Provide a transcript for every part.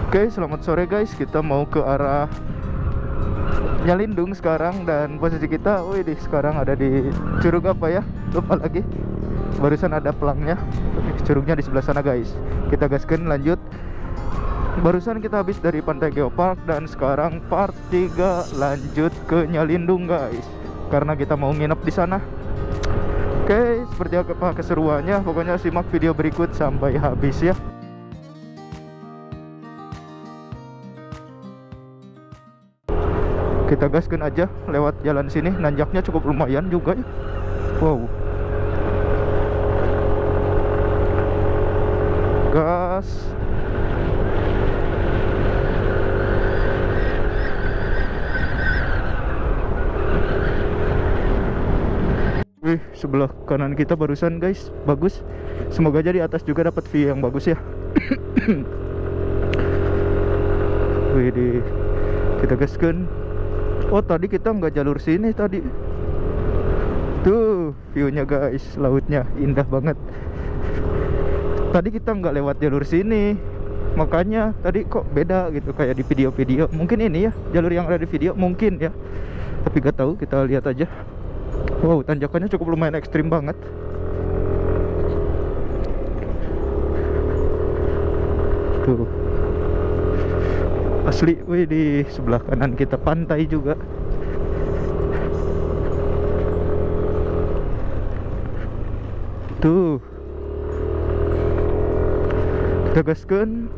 Oke, selamat sore guys. Kita mau ke arah Nyalindung sekarang. Dan posisi kita, sekarang ada di curug apa ya? Lupa lagi. Barusan ada pelangnya. Curugnya di sebelah sana guys. Kita gaskan lanjut. Barusan kita habis dari Pantai Geopark dan sekarang part 3 lanjut ke Nyalindung guys. Karena kita mau nginep di sana. Oke, seperti apa keseruannya? Pokoknya simak video berikut sampai habis ya. Kita gaskan aja lewat jalan sini. Nanjaknya cukup lumayan juga ya. Wow. Gas. Wih, sebelah kanan kita barusan guys. Bagus. Semoga aja di atas juga dapat view yang bagus ya. Wih, kita gaskan. Oh, tadi kita nggak jalur sini tadi. Tuh viewnya guys, lautnya indah banget. Tadi kita nggak lewat jalur sini, makanya tadi kok beda gitu kayak di video-video. Mungkin ini ya jalur yang ada di video, mungkin ya. Tapi gak tahu, kita lihat aja. Wow, tanjakannya cukup lumayan ekstrim banget. Tuh. Asli, wih, di sebelah kanan kita pantai juga. Tuh. Kita gaskan.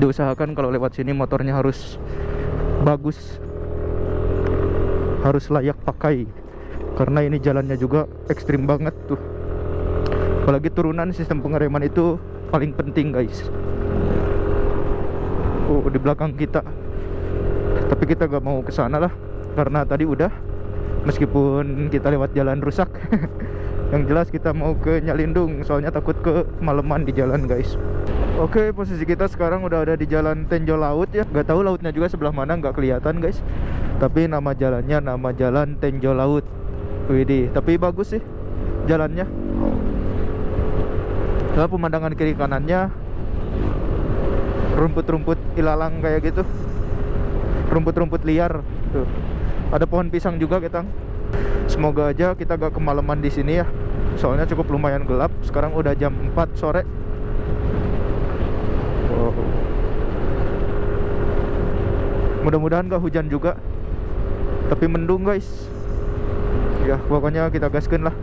Diusahakan kalau lewat sini motornya harus bagus. Harus layak pakai. Karena ini jalannya juga ekstrim banget tuh. Apalagi turunan, sistem pengereman itu paling penting guys. Di belakang kita. Tapi kita gak mau ke sana lah, karena tadi udah. Meskipun kita lewat jalan rusak. Yang jelas kita mau ke Nyalindung, soalnya takut ke maleman di jalan guys. Oke, posisi kita sekarang udah ada di jalan Tenjo Laut ya. Gak tahu lautnya juga sebelah mana, gak kelihatan guys. Tapi nama jalannya nama jalan Tenjo Laut. Widih, tapi bagus sih jalannya. Nah, pemandangan kiri kanannya rumput-rumput ilalang kayak gitu, rumput-rumput liar tuh. Ada pohon pisang juga kita. Semoga aja kita gak kemalaman di sini ya, soalnya cukup lumayan gelap. Sekarang udah jam 4 sore. Wow. Mudah-mudahan gak hujan juga, tapi mendung guys. Ya pokoknya kita gaskan lah.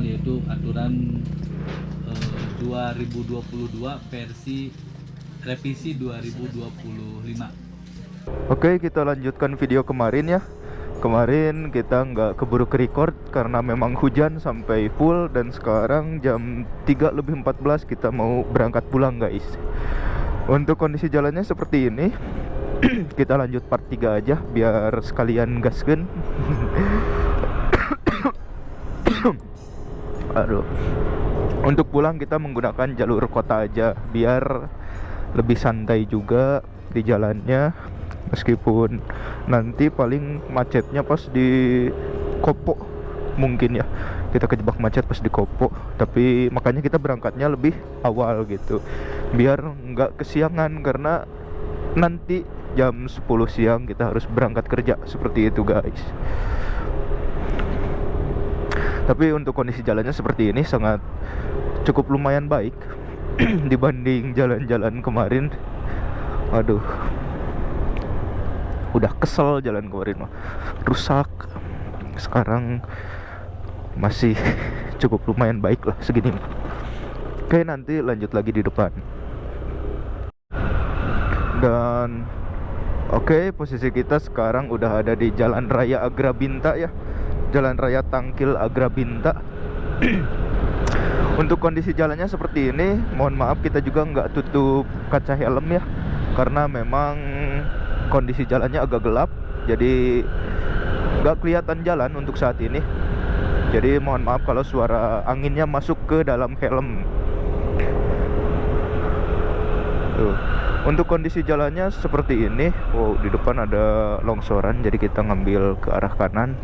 Yaitu aturan 2022 versi revisi 2025. Oke, kita lanjutkan video kemarin ya. Kemarin kita nggak keburu ke record karena memang hujan sampai full. Dan sekarang jam 3:14 kita mau berangkat pulang guys. Untuk kondisi jalannya seperti ini. Kita lanjut part 3 aja biar sekalian gaskan. Aduh. Untuk pulang kita menggunakan jalur kota aja biar lebih santai juga di jalannya. Meskipun nanti paling macetnya pas di Kopo mungkin ya. Kita kejebak macet pas di Kopo. Tapi makanya kita berangkatnya lebih awal gitu, biar nggak kesiangan. Karena nanti jam 10 siang kita harus berangkat kerja. Seperti itu guys. Tapi untuk kondisi jalannya seperti ini sangat cukup lumayan baik dibanding jalan-jalan kemarin. Aduh, udah kesel jalan kemarin mah, rusak. Sekarang masih cukup lumayan baik lah segini. Oke, nanti lanjut lagi di depan. Dan oke, posisi kita sekarang udah ada di Jalan Raya Agrabinta ya. Jalan Raya Tangkil Agrabinta. Untuk kondisi jalannya seperti ini. Mohon maaf kita juga nggak tutup kaca helm ya, karena memang kondisi jalannya agak gelap. Jadi nggak kelihatan jalan untuk saat ini. Jadi mohon maaf kalau suara anginnya masuk ke dalam helm. Tuh. Untuk kondisi jalannya seperti ini. Wow, di depan ada longsoran, jadi kita ngambil ke arah kanan.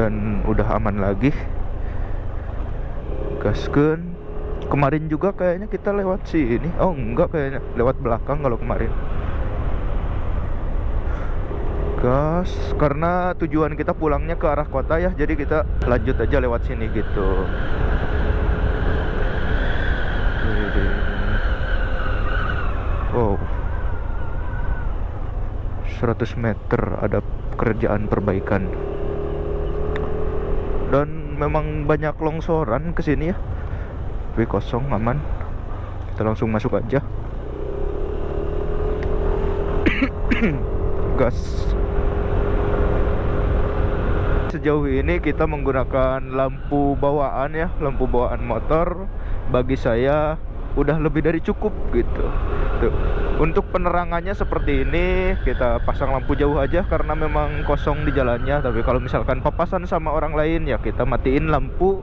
dan udah aman lagi. Gaskeun. Kemarin juga kayaknya kita lewat sini. Oh enggak, kayaknya lewat belakang kalau kemarin. Gas, karena tujuan kita pulangnya ke arah kota ya, jadi kita lanjut aja lewat sini gitu. Wow, 100 meter ada kerjaan perbaikan. Dan memang banyak longsoran ke sini ya. Tapi kosong, aman. Kita langsung masuk aja. Gas. Sejauh ini kita menggunakan lampu bawaan ya, lampu bawaan motor. Bagi saya udah lebih dari cukup gitu. Tuh. Untuk penerangannya seperti ini, kita pasang lampu jauh aja karena memang kosong di jalannya. Tapi kalau misalkan papasan sama orang lain ya kita matiin lampu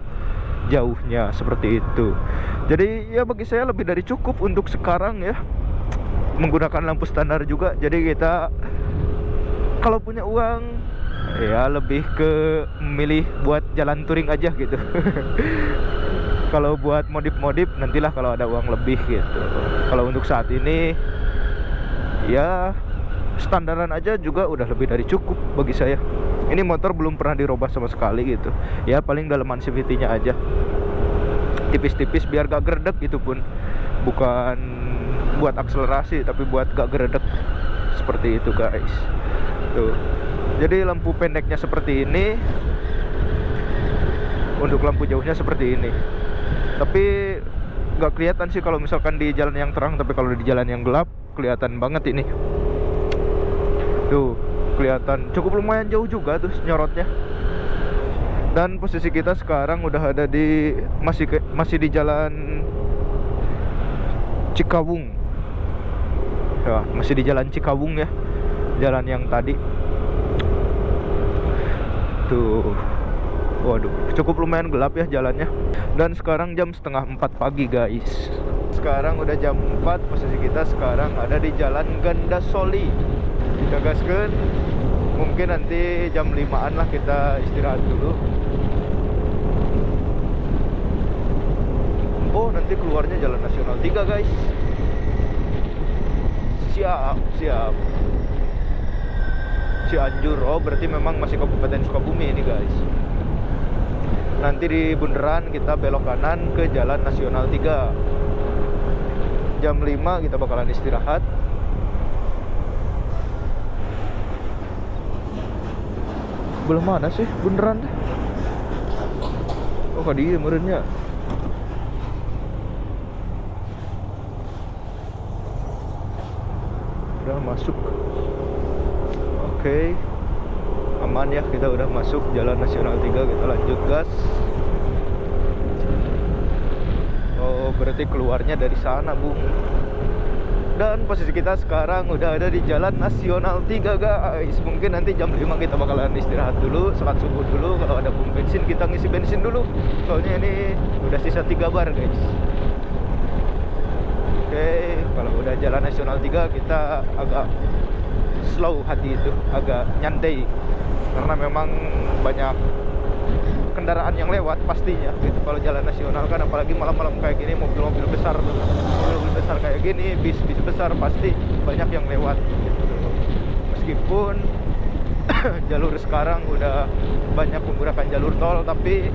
jauhnya seperti itu. Jadi ya bagi saya lebih dari cukup untuk sekarang ya. Menggunakan lampu standar juga. Jadi kita kalau punya uang ya lebih ke memilih buat jalan touring aja gitu. Kalau buat modif-modif nantilah kalau ada uang lebih gitu. Kalau untuk saat ini ya standaran aja juga udah lebih dari cukup bagi saya. Ini motor belum pernah dirubah sama sekali gitu. Ya paling dalaman CVT-nya aja tipis-tipis biar gak gerdek, itu pun bukan buat akselerasi tapi buat gak gerdek. Seperti itu guys. Tuh. Jadi lampu pendeknya seperti ini. Untuk lampu jauhnya seperti ini. Tapi gak kelihatan sih kalau misalkan di jalan yang terang. Tapi kalau di jalan yang gelap kelihatan banget ini. Tuh, kelihatan cukup lumayan jauh juga tuh nyorotnya. Dan posisi kita sekarang udah ada di masih di jalan Cikawung. Ya, masih di jalan Cikawung ya. Jalan yang tadi. Tuh. Waduh, cukup lumayan gelap ya jalannya. Dan sekarang jam 3:30 pagi guys. Sekarang udah jam 4. Posisi kita sekarang ada di Jalan Gandasoli. Kita gaskeun. Mungkin nanti jam 5-an lah kita istirahat dulu. Oh, nanti keluarnya Jalan Nasional 3 guys. Siap. Cianjur. Oh, berarti memang masih Kabupaten Sukabumi ini guys. Nanti di bundaran kita belok kanan ke Jalan Nasional 3. Jam 5 kita bakalan istirahat. Belum mana sih bundaran? Oh, kadi meureunnya. Udah masuk. Oke. Aman ya, kita udah masuk Jalan Nasional 3, kita lanjut gas. Oh, berarti keluarnya dari sana, Bung. Dan posisi kita sekarang udah ada di Jalan Nasional 3 guys. Mungkin nanti jam 5 kita bakalan istirahat dulu, sholat subuh dulu. Kalau ada pom bensin kita ngisi bensin dulu. Soalnya ini udah sisa 3 bar guys. Oke, kalau udah Jalan Nasional 3 kita agak slow hati itu, agak nyantai. Karena memang banyak kendaraan yang lewat pastinya gitu. Kalau jalan nasional kan apalagi malam-malam kayak gini, mobil-mobil besar tuh. Mobil-mobil besar kayak gini, bis-bis besar pasti banyak yang lewat gitu. Meskipun jalur sekarang udah banyak menggunakan jalur tol, tapi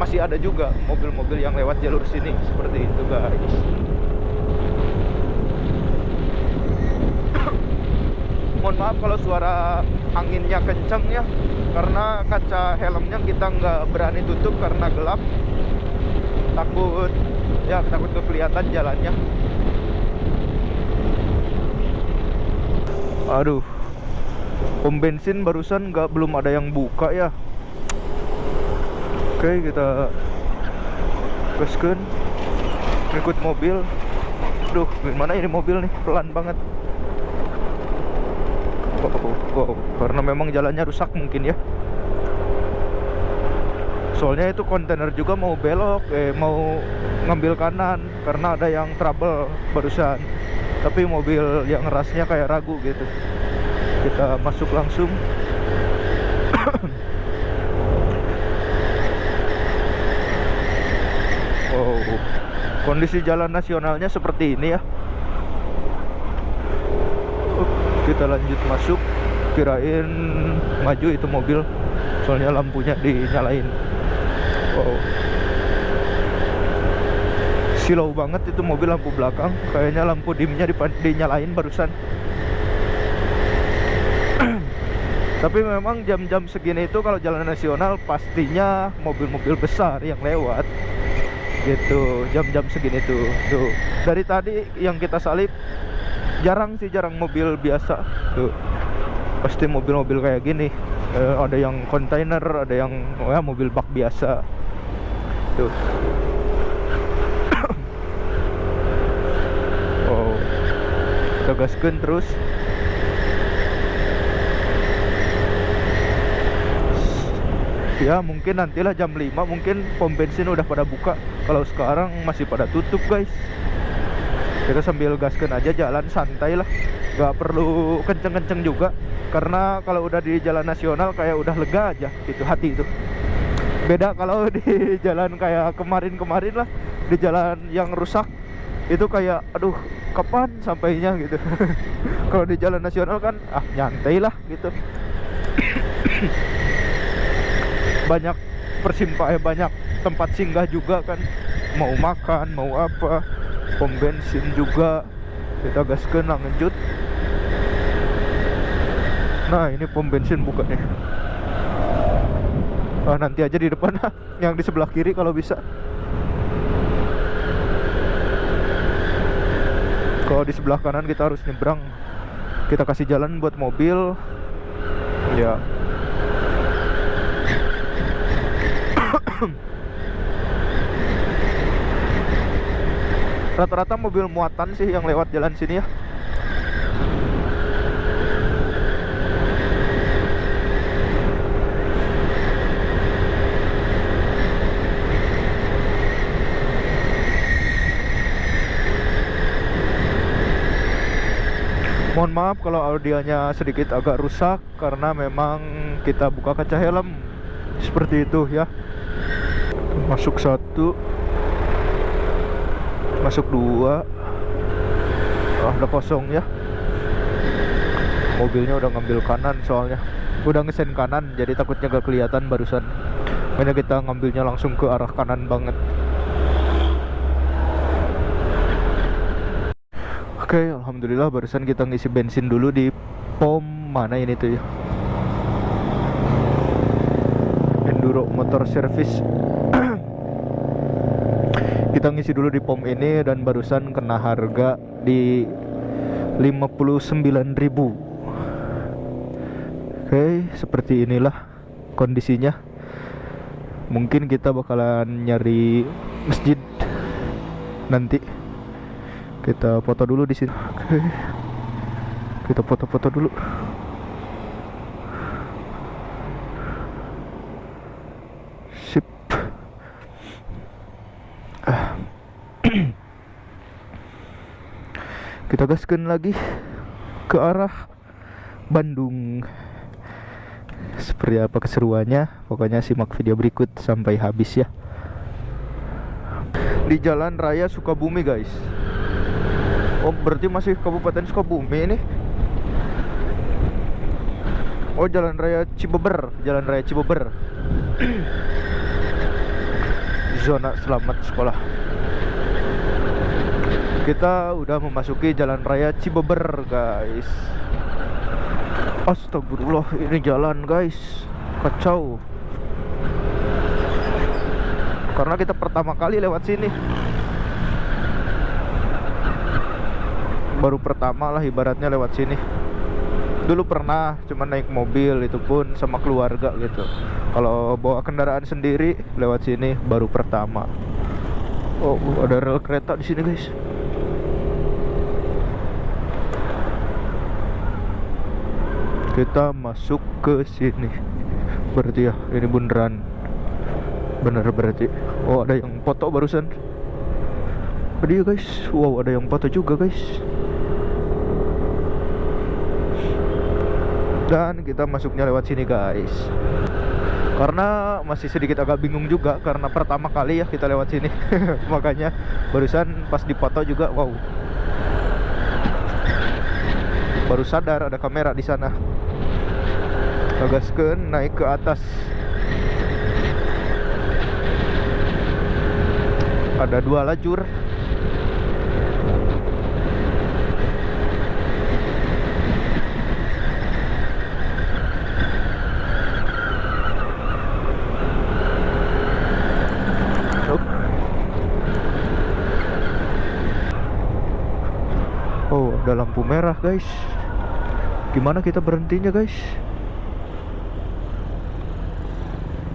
masih ada juga mobil-mobil yang lewat jalur sini. Seperti itu guys. Mohon maaf kalau suara anginnya kenceng ya, karena kaca helmnya kita nggak berani tutup karena gelap. Takut kelihatan jalannya. Aduh, pom bensin barusan belum ada yang buka ya. Oke, kita gaskeun ngikut mobil. Duh, gimana ini mobil nih, pelan banget. Wow, karena memang jalannya rusak mungkin ya. Soalnya itu kontainer juga mau belok, mau ngambil kanan karena ada yang trouble barusan. Tapi mobil yang rasnya kayak ragu gitu. Kita masuk langsung. Oh, kondisi jalan nasionalnya seperti ini ya. Kita lanjut masuk. Kirain maju itu mobil, soalnya lampunya dinyalain. Wow, silau banget itu mobil lampu belakang. Kayaknya lampu dimnya dinyalain barusan. Tapi memang jam-jam segini itu kalau jalan nasional pastinya mobil-mobil besar yang lewat gitu. Jam-jam segini tuh dari tadi yang kita salip jarang mobil biasa tuh. Pasti mobil-mobil kayak gini. Ada yang kontainer, ada yang ya, mobil bak biasa tuh. Oh, kita gaskeun terus. Ya mungkin nantilah jam 5 mungkin pom bensin udah pada buka. Kalau sekarang masih pada tutup guys. Kita sambil gaskeun aja, jalan santai lah, gak perlu kenceng-kenceng juga. Karena kalau udah di jalan nasional kayak udah lega aja gitu hati itu. Beda kalau di jalan kayak kemarin lah, di jalan yang rusak itu kayak aduh kapan sampainya gitu. Kalau di jalan nasional kan nyantai lah gitu. Banyak banyak tempat singgah juga kan, mau makan mau apa, pom bensin juga. Kita gaskeun lanjut. Nah ini pom bensin buka nih. Nanti aja di depan yang di sebelah kiri kalau bisa. Kalau di sebelah kanan kita harus nyebrang. Kita kasih jalan buat mobil ya. Rata-rata mobil muatan sih yang lewat jalan sini ya. Mohon maaf kalau audionya sedikit agak rusak karena memang kita buka kaca helm seperti itu ya. Masuk 1, masuk 2. Udah kosong ya. Mobilnya udah ngambil kanan soalnya. Udah ngesen kanan jadi takutnya gak kelihatan barusan. Makanya kita ngambilnya langsung ke arah kanan banget. Oke, alhamdulillah barusan kita ngisi bensin dulu di pom mana ini tuh ya, Enduro Motor Service. Kita ngisi dulu di pom ini dan barusan kena harga di 59.000. Oke, seperti inilah kondisinya. Mungkin kita bakalan nyari masjid nanti. Kita foto dulu di sini. Oke. Kita foto-foto dulu. Sip. Kita gaskeun lagi ke arah Bandung. Seperti apa keseruannya? Pokoknya simak video berikut sampai habis ya. Di Jalan Raya Sukabumi guys. Oh berarti masih Kabupaten Sukabumi ini. Oh Jalan Raya Cibeber. Zona selamat sekolah. Kita udah memasuki Jalan Raya Cibeber guys. Astagfirullah, ini jalan guys kacau. Karena kita pertama kali lewat sini. Baru pertama lah ibaratnya lewat sini. Dulu pernah cuma naik mobil, itu pun sama keluarga gitu. Kalau bawa kendaraan sendiri lewat sini baru pertama. Oh, ada rel kereta di sini guys. Kita masuk ke sini. Berarti ya ini beneran. Bener berarti. Oh, ada yang foto barusan. Dia guys. Wow, ada yang foto juga guys. Dan kita masuknya lewat sini guys. karena masih sedikit agak bingung juga karena pertama kali ya kita lewat sini. Makanya barusan pas dipoto juga wow, baru sadar ada kamera di sana. Gaskeun naik ke atas. Ada 2 lajur. Oh, ada lampu merah, guys. Gimana kita berhentinya, guys?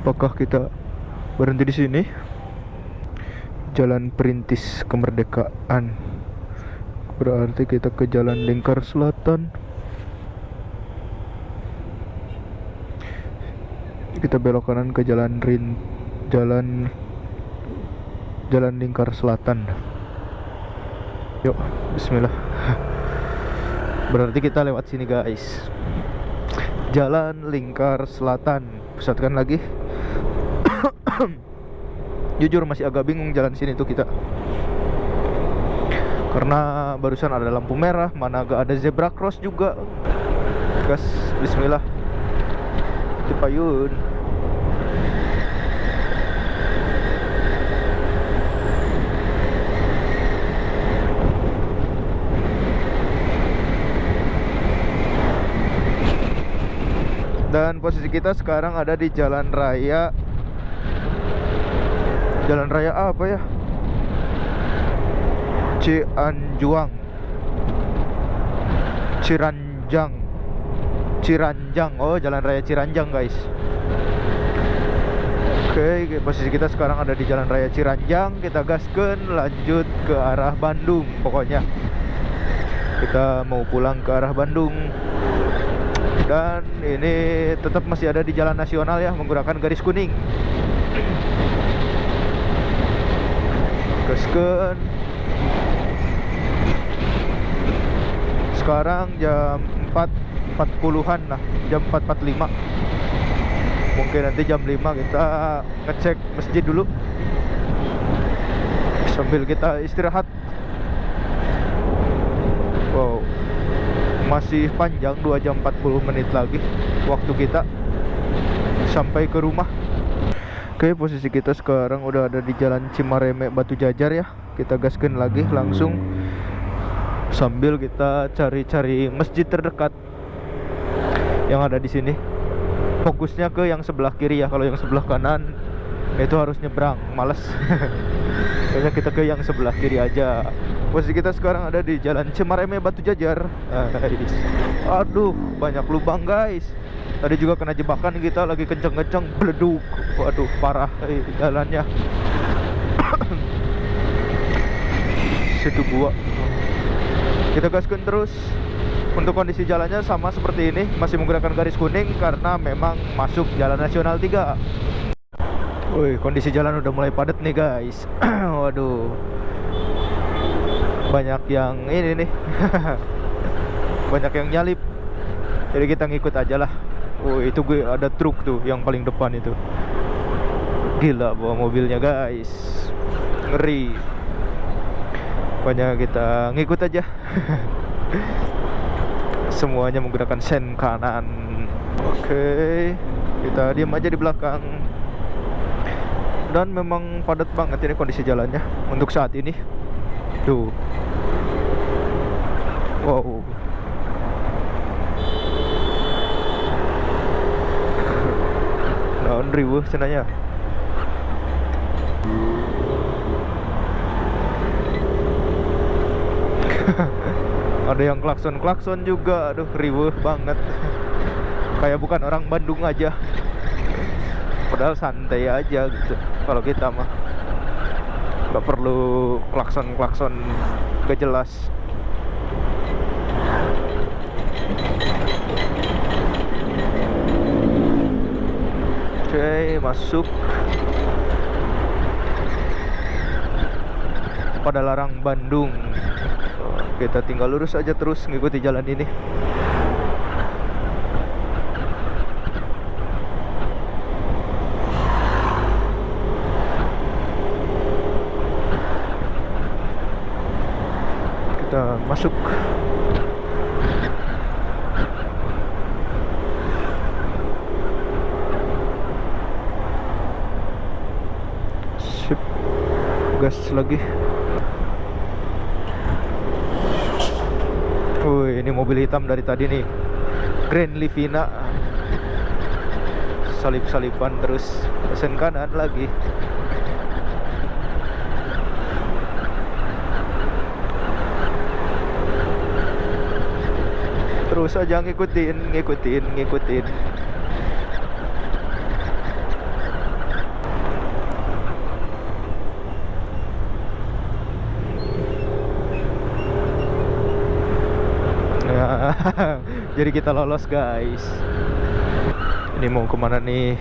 Apakah kita berhenti di sini? Jalan Perintis Kemerdekaan. Berarti kita ke Jalan Lingkar Selatan. Kita belok kanan ke Jalan Lingkar Selatan. Yuk, bismillah. Berarti kita lewat sini, guys. Jalan Lingkar Selatan. Pusatkan lagi. Jujur masih agak bingung jalan sini tuh kita, karena barusan ada lampu merah, mana agak ada zebra cross juga. Gas, bismillah. Tipayun. Dan posisi kita sekarang ada di jalan raya. Jalan raya apa ya? Ciranjang. Oh, jalan raya Ciranjang, guys. Oke, posisi kita sekarang ada di jalan raya Ciranjang. Kita gaskeun lanjut ke arah Bandung. Pokoknya kita mau pulang ke arah Bandung. Dan ini tetap masih ada di jalan nasional ya, menggunakan garis kuning. Gaskeun. Sekarang jam 4.40-an lah, jam 4.45. Mungkin nanti jam 5 kita ngecek masjid dulu sambil kita istirahat. Wow, masih panjang, 2 jam 40 menit lagi waktu kita sampai ke rumah. Oke, posisi kita sekarang udah ada di Jalan Cimareme Batu Jajar ya. Kita gaskeun lagi langsung sambil kita cari-cari masjid terdekat yang ada di sini. Fokusnya ke yang sebelah kiri ya. Kalau yang sebelah kanan itu harus nyebrang, males. Kayaknya kita ke yang sebelah kiri aja. Posisi kita sekarang ada di Jalan Cimareme Batu Jajar. Aduh, banyak lubang, guys. Tadi juga kena jebakan kita, lagi kenceng-kenceng beleduk. Waduh, parah jalannya. Situ gua. Kita gaskeun terus. Untuk kondisi jalannya sama seperti ini, masih menggunakan garis kuning karena memang masuk Jalan Nasional 3. Wih, kondisi jalan udah mulai padat nih, guys. Waduh, banyak yang ini nih. Banyak yang nyalip. Jadi kita ngikut aja lah. Oh, itu gue ada truk tuh yang paling depan itu. Gila bawa mobilnya, guys. Ngeri. Pokoknya kita ngikut aja. Semuanya menggunakan sen kanan. Oke, kita diam aja di belakang. Dan memang padat banget ini kondisi jalannya untuk saat ini. Tuh. Wow. Naon riweuh cenanya. Ada yang klakson juga. Aduh, riweuh banget. Kayak bukan orang Bandung aja. Padahal santai aja gitu. Kalau kita mah nggak perlu klakson gak jelas. Oke, masuk pada larang Bandung. Kita tinggal lurus aja terus ngikuti jalan ini. masuk. Sip, gas lagi. Wih, ini mobil hitam dari tadi nih, Grand Livina. Salip-salipan terus, pesen kanan lagi. Terus aja ngikutin. Nah, jadi kita lolos guys. Ini mau kemana nih?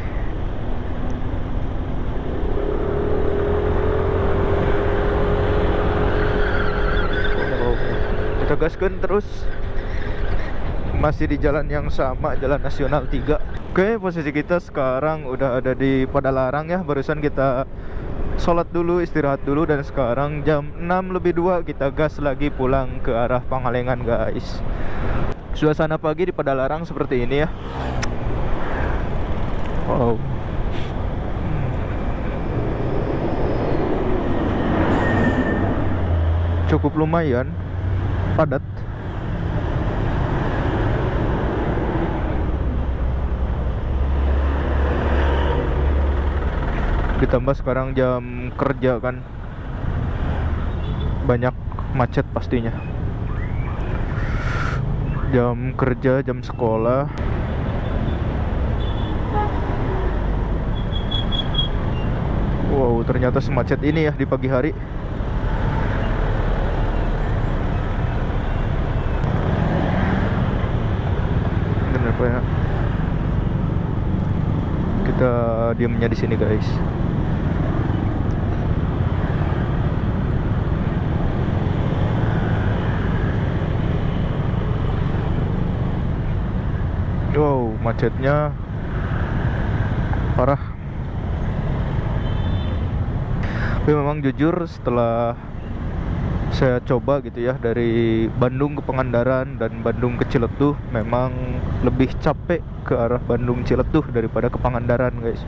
Oh, kita gaskan terus. Masih di jalan yang sama, Jalan Nasional 3. Oke, posisi kita sekarang udah ada di Padalarang ya. Barusan kita sholat dulu, istirahat dulu, dan sekarang jam 6:02 kita gas lagi pulang ke arah Pangalengan guys. Suasana pagi di Padalarang seperti ini ya. Wow. Cukup lumayan padat. Ditambah sekarang jam kerja kan, banyak macet pastinya. Jam kerja, jam sekolah. Wow, ternyata semacet ini ya di pagi hari. Kenapa ya? Kita diamnya di sini guys. Wow, macetnya parah. Tapi memang jujur setelah saya coba gitu ya, dari Bandung ke Pangandaran dan Bandung ke Ciletuh, memang lebih capek ke arah Bandung Ciletuh daripada ke Pangandaran guys.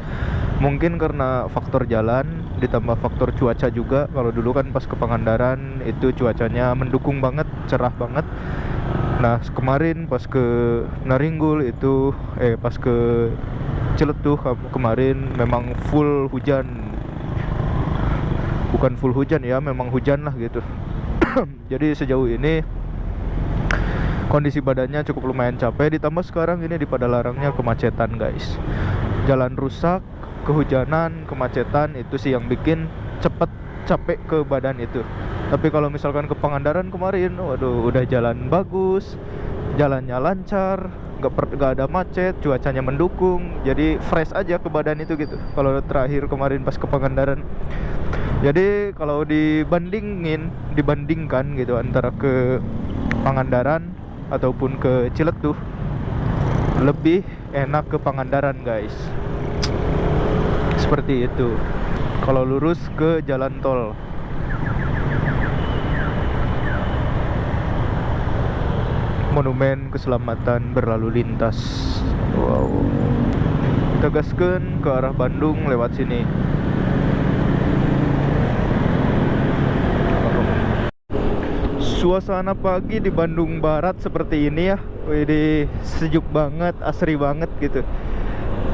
Mungkin karena faktor jalan ditambah faktor cuaca juga. Kalau dulu kan pas ke Pangandaran itu cuacanya mendukung banget, cerah banget. Nah kemarin pas ke Naringgul itu pas ke Ciletuh kemarin memang full hujan. Bukan full hujan ya, memang hujan lah gitu. Jadi sejauh ini kondisi badannya cukup lumayan capek. Ditambah sekarang ini di Padalarangnya kemacetan guys. Jalan rusak, kehujanan, kemacetan, itu sih yang bikin cepet capek ke badan itu. Tapi kalau misalkan ke Pangandaran kemarin, waduh, udah jalan bagus, jalannya lancar, gak ada macet, cuacanya mendukung, jadi fresh aja ke badan itu gitu. Kalau terakhir kemarin pas ke Pangandaran. Jadi kalau dibandingkan gitu antara ke Pangandaran ataupun ke Ciletuh, lebih enak ke Pangandaran guys. Seperti itu. Kalau lurus ke jalan tol. Monumen Keselamatan Berlalu Lintas. Wow. Kita gaskeun ke arah Bandung lewat sini. Suasana pagi di Bandung Barat seperti ini ya. Wih, sejuk banget, asri banget gitu.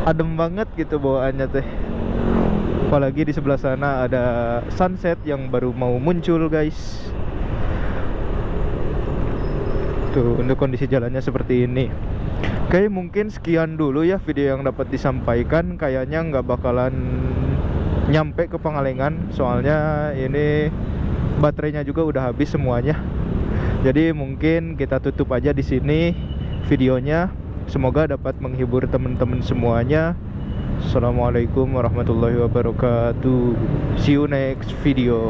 Adem banget gitu bawaannya teh. Apalagi di sebelah sana ada sunset yang baru mau muncul guys. Tuh, untuk kondisi jalannya seperti ini. Oke, mungkin sekian dulu ya video yang dapat disampaikan. Kayaknya nggak bakalan nyampe ke Pangalengan, soalnya ini baterainya juga udah habis semuanya. Jadi mungkin kita tutup aja di sini videonya. Semoga dapat menghibur teman-teman semuanya. Assalamualaikum warahmatullahi wabarakatuh. See you next video.